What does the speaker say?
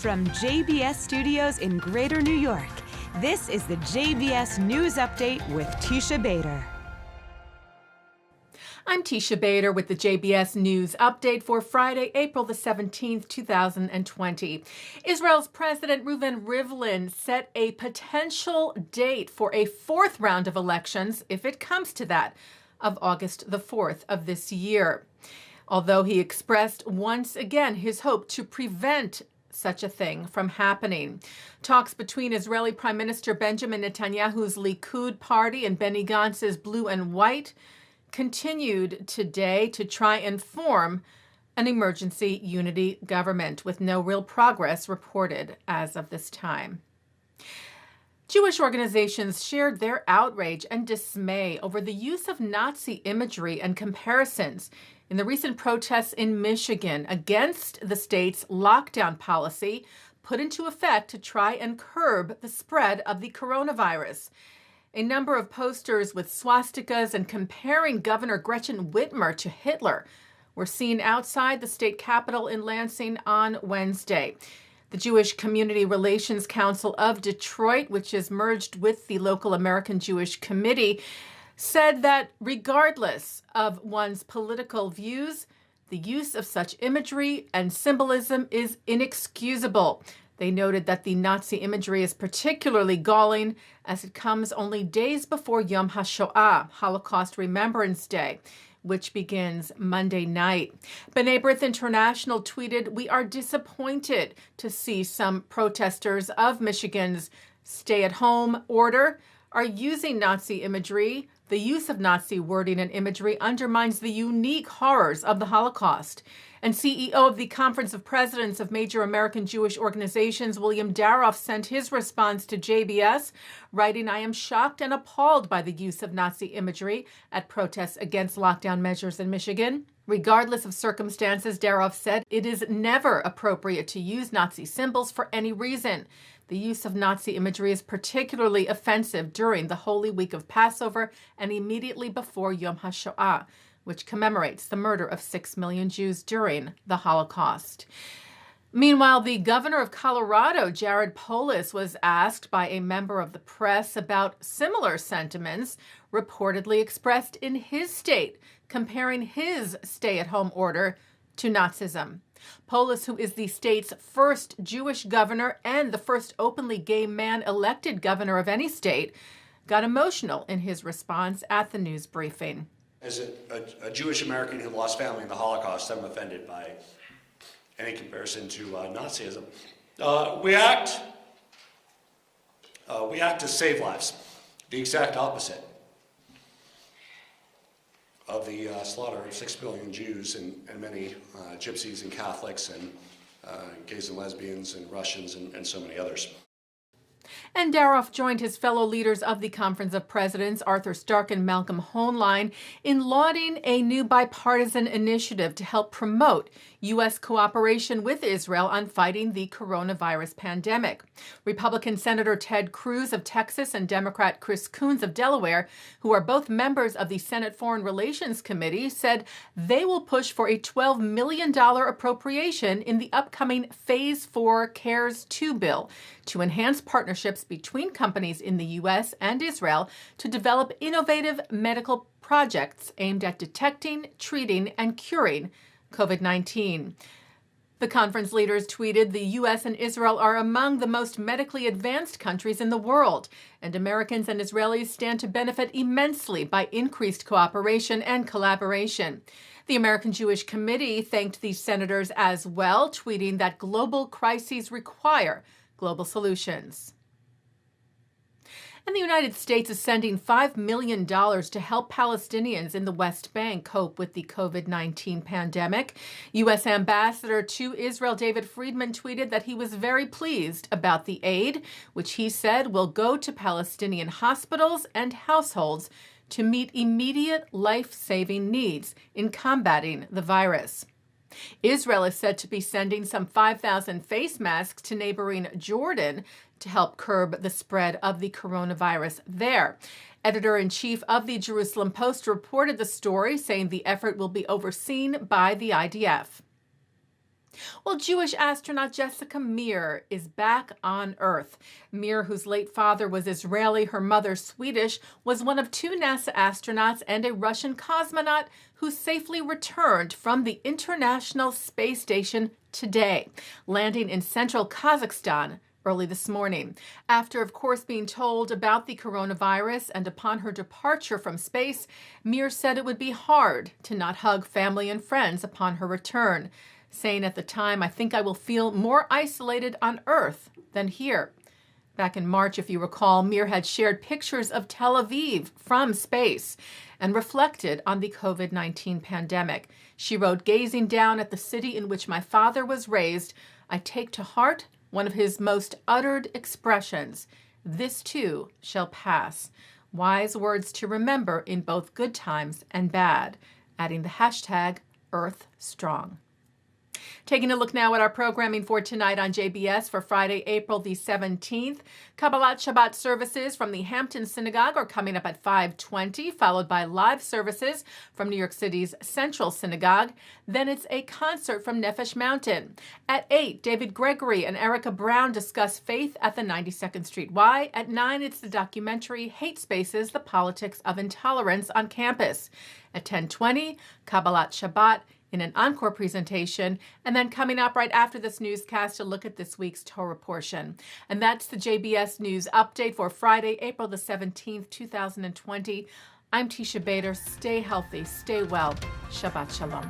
From JBS Studios in Greater New York, this is the JBS News Update with Teisha Bader. I'm Teisha Bader with the JBS News Update for Friday, April the 17th, 2020. Israel's President Reuven Rivlin set a potential date for a fourth round of elections, if it comes to that, of August the 4th of this year. Although he expressed once again his hope to prevent such a thing from happening. Talks between Israeli Prime Minister Benjamin Netanyahu's Likud party and Benny Gantz's Blue and White continued today to try and form an emergency unity government, with no real progress reported as of this time. Jewish organizations shared their outrage and dismay over the use of Nazi imagery and comparisons in the recent protests in Michigan against the state's lockdown policy put into effect to try and curb the spread of the coronavirus. A number of posters with swastikas and comparing Governor Gretchen Whitmer to Hitler were seen outside the state capitol in Lansing on Wednesday. The Jewish Community Relations Council of Detroit, which is merged with the local American Jewish Committee, said that regardless of one's political views, the use of such imagery and symbolism is inexcusable. They noted that the Nazi imagery is particularly galling as it comes only days before Yom HaShoah, Holocaust Remembrance Day, which begins Monday night. B'nai B'rith International tweeted, "We are disappointed to see some protesters of Michigan's stay-at-home order are using Nazi imagery. The use of Nazi wording and imagery undermines the unique horrors of the Holocaust." And CEO of the Conference of Presidents of Major American Jewish Organizations, William Daroff, sent his response to JBS, writing, "I am shocked and appalled by the use of Nazi imagery at protests against lockdown measures in Michigan. Regardless of circumstances," Daroff said, "it is never appropriate to use Nazi symbols for any reason. The use of Nazi imagery is particularly offensive during the Holy Week of Passover and immediately before Yom HaShoah, which commemorates the murder of 6 million Jews during the Holocaust." Meanwhile, the governor of Colorado, Jared Polis, was asked by a member of the press about similar sentiments reportedly expressed in his state, comparing his stay-at-home order to Nazism. Polis, who is the state's first Jewish governor and the first openly gay man elected governor of any state, got emotional in his response at the news briefing. As a Jewish American who lost family in the Holocaust, I'm offended by any comparison to Nazism. We act to save lives, the exact opposite of the slaughter of 6 billion Jews and many gypsies and Catholics and gays and lesbians and Russians and so many others. And Daroff joined his fellow leaders of the Conference of Presidents, Arthur Stark and Malcolm Hoenlein, in lauding a new bipartisan initiative to help promote U.S. cooperation with Israel on fighting the coronavirus pandemic. Republican Senator Ted Cruz of Texas and Democrat Chris Coons of Delaware, who are both members of the Senate Foreign Relations Committee, said they will push for a $12 million appropriation in the upcoming Phase 4 CARES 2 bill to enhance partnerships between companies in the U.S. and Israel to develop innovative medical projects aimed at detecting, treating, and curing COVID-19. The conference leaders tweeted, "The U.S. and Israel are among the most medically advanced countries in the world, and Americans and Israelis stand to benefit immensely by increased cooperation and collaboration." The American Jewish Committee thanked these senators as well, tweeting that global crises require global solutions. And the United States is sending $5 million to help Palestinians in the West Bank cope with the COVID-19 pandemic. U.S. Ambassador to Israel David Friedman tweeted that he was very pleased about the aid, which he said will go to Palestinian hospitals and households to meet immediate life-saving needs in combating the virus. Israel is said to be sending some 5,000 face masks to neighboring Jordan to help curb the spread of the coronavirus there. Editor-in-chief of the Jerusalem Post reported the story, saying the effort will be overseen by the IDF. Well, Jewish astronaut Jessica Meir is back on Earth. Meir, whose late father was Israeli, her mother Swedish, was one of 2 NASA astronauts and a Russian cosmonaut who safely returned from the International Space Station today, landing in central Kazakhstan early this morning. After, of course, being told about the coronavirus and upon her departure from space, Meir said it would be hard to not hug family and friends upon her return, saying at the time, "I think I will feel more isolated on Earth than here." Back in March, if you recall, Meir had shared pictures of Tel Aviv from space and reflected on the COVID-19 pandemic. She wrote, "Gazing down at the city in which my father was raised, I take to heart one of his most uttered expressions, 'This too shall pass.' Wise words to remember in both good times and bad," adding the hashtag #EarthStrong. Taking a look now at our programming for tonight on JBS for Friday, April the 17th. Kabbalat Shabbat services from the Hampton Synagogue are coming up at 5:20, followed by live services from New York City's Central Synagogue. Then it's a concert from Nefesh Mountain. At 8, David Gregory and Erica Brown discuss faith at the 92nd Street Y. At 9, it's the documentary Hate Spaces, The Politics of Intolerance on Campus. At 10:20, Kabbalat Shabbat in an encore presentation, and then coming up right after this newscast, a look at this week's Torah portion. And that's the JBS News Update for Friday, April the 17th, 2020. I'm Teisha Bader. Stay healthy, stay well. Shabbat Shalom.